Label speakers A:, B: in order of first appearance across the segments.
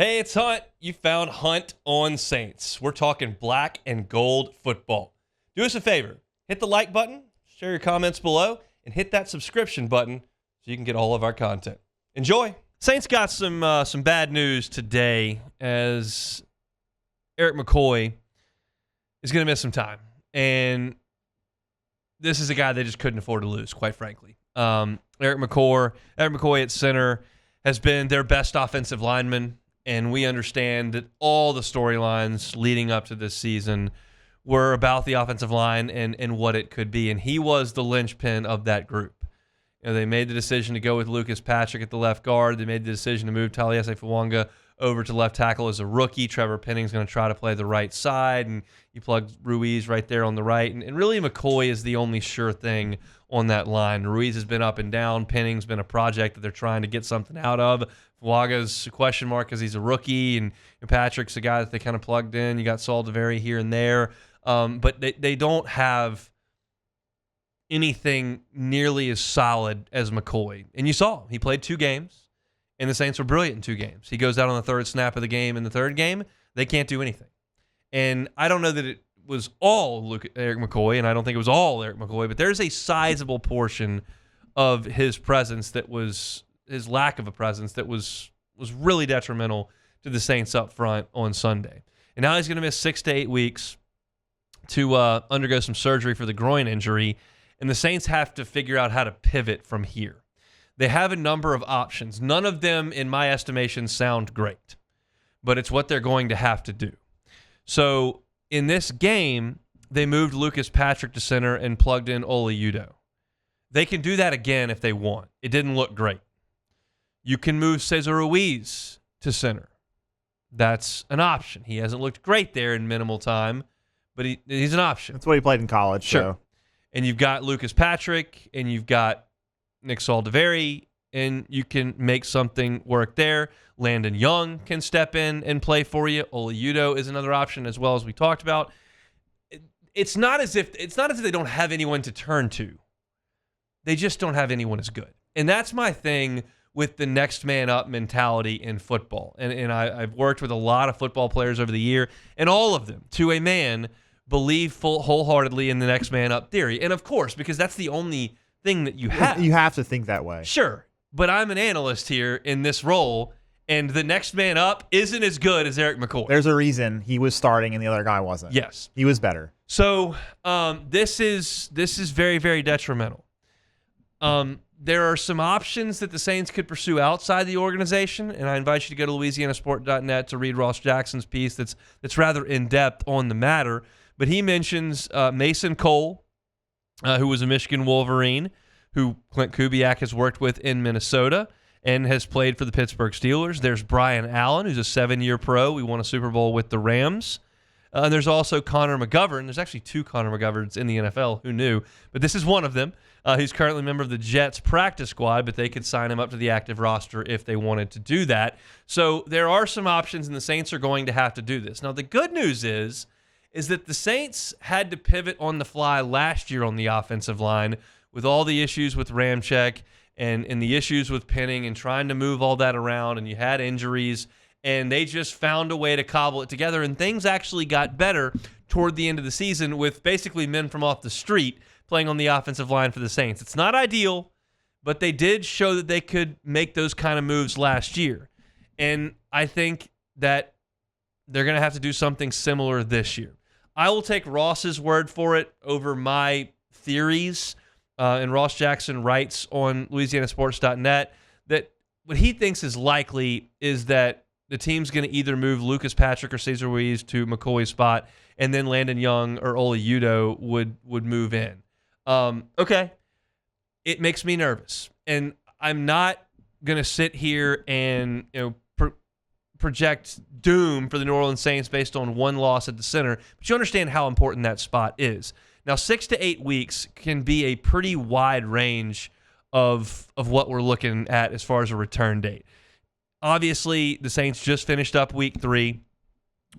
A: Hey, it's Hunt. You found Hunt on Saints. We're talking black and gold football. Do us a favor. Hit the like button, share your comments below, and hit that subscription button so you can get all of our content. Enjoy. Saints got some bad news today as Erik McCoy is going to miss some time. And this is a guy they just couldn't afford to lose, quite frankly. Erik McCoy at center has been their best offensive lineman. And we understand that all the storylines leading up to this season were about the offensive line and what it could be. And he was the linchpin of that group. You know, they made the decision to go with Lucas Patrick at the left guard. They made the decision to move Taliese Fuanga over to left tackle as a rookie. Trevor Penning's going to try to play the right side, and you plug Ruiz right there on the right. And really, McCoy is the only sure thing on that line. Ruiz has been up and down. Penning's been a project that they're trying to get something out of. Fuaga's a question mark because he's a rookie, and Patrick's a guy that they kind of plugged in. You got Saul DeVary here and there. But they don't have anything nearly as solid as McCoy. And you saw him. He played 2 games, and the Saints were brilliant in 2 games. He goes out on the third snap of the game in the third game. They can't do anything. And I don't know that it was all Erik McCoy, and I don't think it was all Erik McCoy, but there's a sizable portion of his presence that was his lack of a presence that was really detrimental to the Saints up front on Sunday. And now he's going to miss 6 to 8 weeks to undergo some surgery for the groin injury, and the Saints have to figure out how to pivot from here. They have a number of options. None of them, in my estimation, sound great, but it's what they're going to have to do. So in this game, they moved Lucas Patrick to center and plugged in Oli Udoh. They can do that again if they want. It didn't look great. You can move Cesar Ruiz to center. That's an option. He hasn't looked great there in minimal time, but he's an option.
B: That's what he played in college.
A: Sure.
B: So.
A: And you've got Lucas Patrick, and you've got Nick Saul DeVary, and you can make something work there. Landon Young can step in and play for you. Oli Udoh is another option, as well as we talked about. It's not as if they don't have anyone to turn to. They just don't have anyone as good. And that's my thing with the next man up mentality in football. And I've worked with a lot of football players over the year, and all of them, to a man, believe wholeheartedly in the next man up theory. And of course, because that's the only thing that you have.
B: You have to think that way.
A: Sure. But I'm an analyst here in this role, and the next man up isn't as good as Erik McCoy.
B: There's a reason he was starting and the other guy wasn't.
A: Yes.
B: He was better.
A: So this is very, very detrimental. There are some options that the Saints could pursue outside the organization, and I invite you to go to LouisianaSport.net to read Ross Jackson's piece that's rather in-depth on the matter. But he mentions Mason Cole, who was a Michigan Wolverine, who Clint Kubiak has worked with in Minnesota and has played for the Pittsburgh Steelers. There's Brian Allen, who's a 7-year pro. He won a Super Bowl with the Rams. And there's also Connor McGovern. There's actually 2 Connor McGoverns in the NFL. Who knew? But this is one of them. He's currently a member of the Jets practice squad, but they could sign him up to the active roster if they wanted to do that. So there are some options, and the Saints are going to have to do this. Now, the good news is that the Saints had to pivot on the fly last year on the offensive line with all the issues with Ramczyk and the issues with Penning and trying to move all that around, and you had injuries, and they just found a way to cobble it together, and things actually got better toward the end of the season with basically men from off the street playing on the offensive line for the Saints. It's not ideal, but they did show that they could make those kind of moves last year. And I think that they're going to have to do something similar this year. I will take Ross's word for it over my theories. And Ross Jackson writes on LouisianaSports.net that what he thinks is likely is that the team's going to either move Lucas Patrick or Cesar Ruiz to McCoy's spot, and then Landon Young or Oli Udoh would move in. Okay. It makes me nervous. And I'm not going to sit here and project doom for the New Orleans Saints based on one loss at the center, but you understand how important that spot is. Now, 6 to 8 weeks can be a pretty wide range of what we're looking at as far as a return date. Obviously, the Saints just finished up week 3.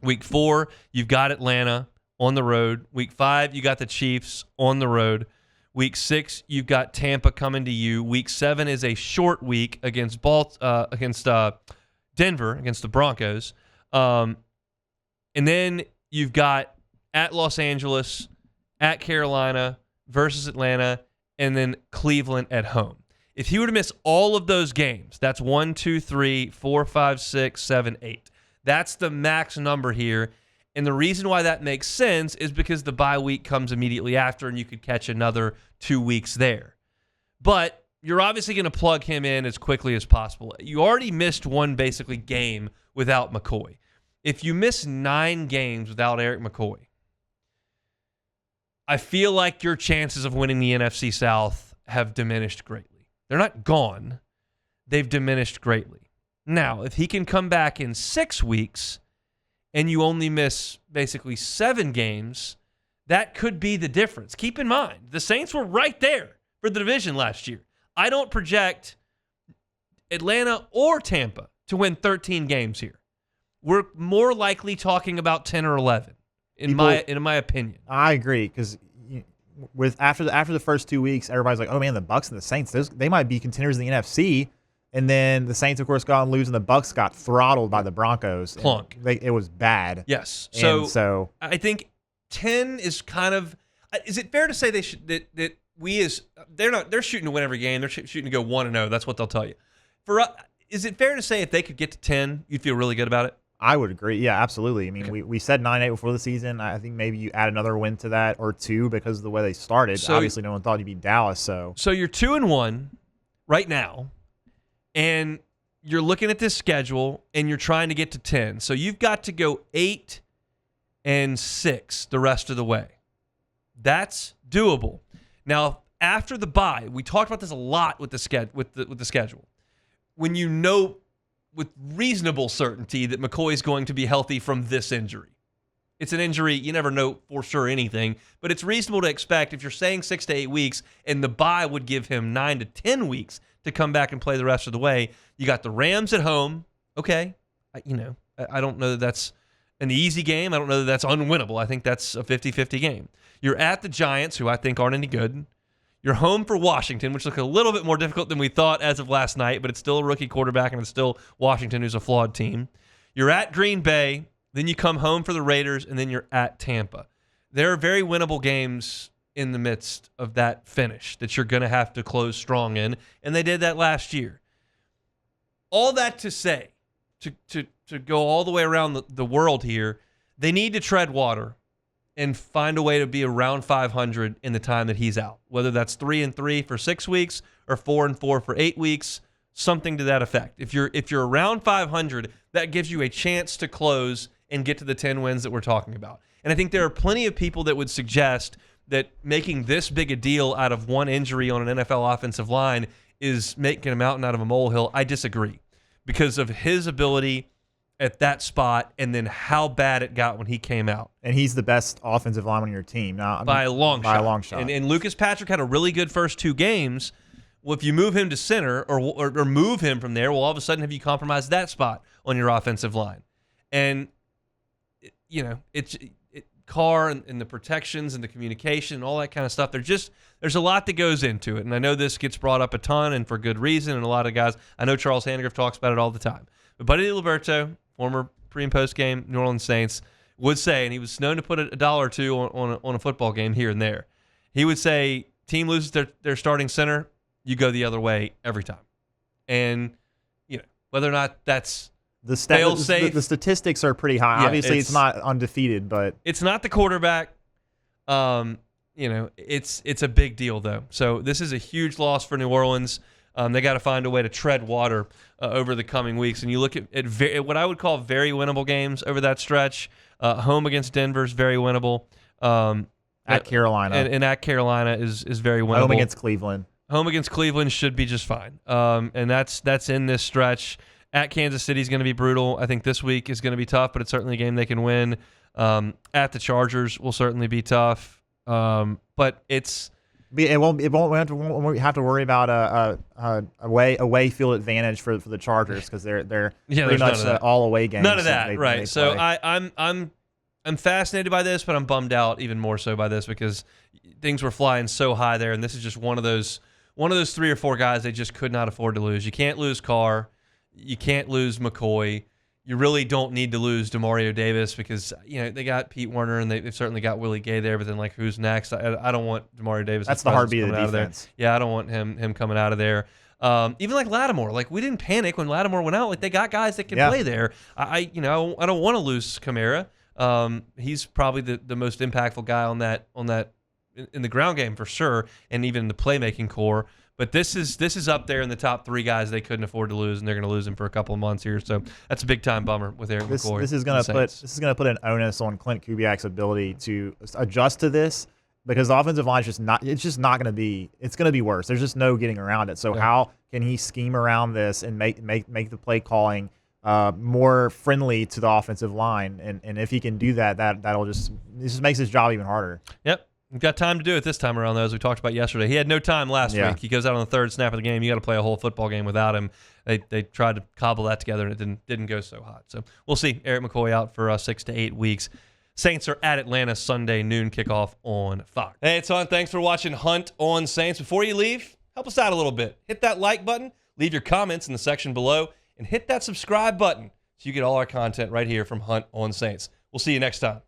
A: Week 4, you've got Atlanta on the road. Week 5, you got the Chiefs on the road. Week 6, you've got Tampa coming to you. Week 7 is a short week against Denver against the Broncos. And then you've got at Los Angeles, at Carolina versus Atlanta, and then Cleveland at home. If he were to miss all of those games, that's 1, 2, 3, 4, 5, 6, 7, 8. That's the max number here. And the reason why that makes sense is because the bye week comes immediately after, and you could catch another 2 weeks there. But you're obviously going to plug him in as quickly as possible. You already missed one basically game without McCoy. If you miss 9 games without Erik McCoy, I feel like your chances of winning the NFC South have diminished greatly. They're not gone. They've diminished greatly. Now, if he can come back in 6 weeks and you only miss basically 7 games, that could be the difference. Keep in mind, the Saints were right there for the division last year. I don't project Atlanta or Tampa to win 13 games here. We're more likely talking about 10 or 11, in my opinion.
B: I agree, because after the first 2 weeks, everybody's like, "Oh man, the Bucs and the Saints, they might be contenders in the NFC." And then the Saints, of course, got on lose, and the Bucs got throttled by the Broncos.
A: Clunk.
B: It was bad.
A: Yes.
B: So
A: I think 10 is kind of. Is it fair to say that we they're shooting to win every game? They're shooting to go 1-0. That's what they'll tell you. Is it fair to say if they could get to 10, you'd feel really good about it?
B: I would agree. Yeah, absolutely. I mean, we said 9-8 before the season. I think maybe you add another win to that or 2 because of the way they started. So, obviously, no one thought you'd beat Dallas. So
A: you're 2-1 right now, and you're looking at this schedule, and you're trying to get to 10. So you've got to go 8-6 the rest of the way. That's doable. Now, after the bye, we talked about this a lot with the schedule. When you know with reasonable certainty that McCoy is going to be healthy from this injury. It's an injury, you never know for sure anything, but it's reasonable to expect if you're saying 6 to 8 weeks and the bye would give him 9 to 10 weeks to come back and play the rest of the way. You got the Rams at home. Okay. I don't know that that's an easy game. I don't know that that's unwinnable. I think that's a 50-50 game. You're at the Giants, who I think aren't any good. You're home for Washington, which looks a little bit more difficult than we thought as of last night, but it's still a rookie quarterback, and it's still Washington, who's a flawed team. You're at Green Bay, then you come home for the Raiders, and then you're at Tampa. There are very winnable games in the midst of that finish that you're going to have to close strong in, and they did that last year. All that to say, to go all the way around the world here, they need to tread water and find a way to be around 500 in the time that he's out. Whether that's 3-3 for 6 weeks or 4-4 for 8 weeks, something to that effect. If you're around 500, that gives you a chance to close and get to the 10 wins that we're talking about. And I think there are plenty of people that would suggest that making this big a deal out of one injury on an NFL offensive line is making a mountain out of a molehill. I disagree because of his ability at that spot, and then how bad it got when he came out.
B: And he's the best offensive lineman on your team. Now,
A: by a long shot. And Lucas Patrick had a really good first 2 games. Well, if you move him to center or move him from there, well, all of a sudden have you compromised that spot on your offensive line? And, Carr and the protections and the communication and all that kind of stuff, there's a lot that goes into it. And I know this gets brought up a ton and for good reason, and a lot of guys, I know Charles Handgriff talks about it all the time. But Buddy Liberto, former pre- and post-game New Orleans Saints, would say, and he was known to put $1 or $2 on a football game here and there, he would say, team loses their starting center, you go the other way every time. And, whether or not that's fail-safe.
B: The statistics are pretty high. Yeah, obviously, it's not undefeated, but
A: it's not the quarterback. It's a big deal, though. So this is a huge loss for New Orleans. They got to find a way to tread water over the coming weeks. And you look at what I would call very winnable games over that stretch. Home against Denver is very winnable.
B: At Carolina.
A: And at Carolina is very winnable.
B: Home against Cleveland.
A: Home against Cleveland should be just fine. And that's in this stretch. At Kansas City is going to be brutal. I think this week is going to be tough, but it's certainly a game they can win. At the Chargers will certainly be tough. But it's...
B: It won't have to worry about a away field advantage for the Chargers because they're pretty much all away games.
A: None of that, right? So I'm fascinated by this, but I'm bummed out even more so by this because things were flying so high there, and this is just one of those 3 or 4 guys they just could not afford to lose. You can't lose Carr, You can't lose McCoy. You really don't need to lose DeMario Davis because, they got Pete Werner and they've certainly got Willie Gay there, but then, who's next? I don't want DeMario Davis.
B: That's the heartbeat of the defense.
A: Yeah, I don't want him coming out of there. Even Lattimore. We didn't panic when Lattimore went out. They got guys that can play there. I don't want to lose Kamara. He's probably the most impactful guy on that in the ground game for sure, and even in the playmaking core. But this is up there in the top 3 guys they couldn't afford to lose, and they're going to lose him for a couple of months here. So that's a big time bummer with Erik McCoy.
B: This is going to put an onus on Clint Kubiak's ability to adjust to this, because the offensive line is just not. It's just not going to be. It's going to be worse. There's just no getting around it. So how can he scheme around this and make the play calling more friendly to the offensive line? And if he can do that, this just makes his job even harder.
A: Yep. We've got time to do it this time around, though, as we talked about yesterday. He had no time last week. He goes out on the 3rd snap of the game. You got to play a whole football game without him. They tried to cobble that together, and it didn't go so hot. So we'll see Erik McCoy out for 6 to 8 weeks. Saints are at Atlanta Sunday noon kickoff on Fox. Hey, it's Hunt. Thanks for watching Hunt on Saints. Before you leave, help us out a little bit. Hit that like button, leave your comments in the section below, and hit that subscribe button so you get all our content right here from Hunt on Saints. We'll see you next time.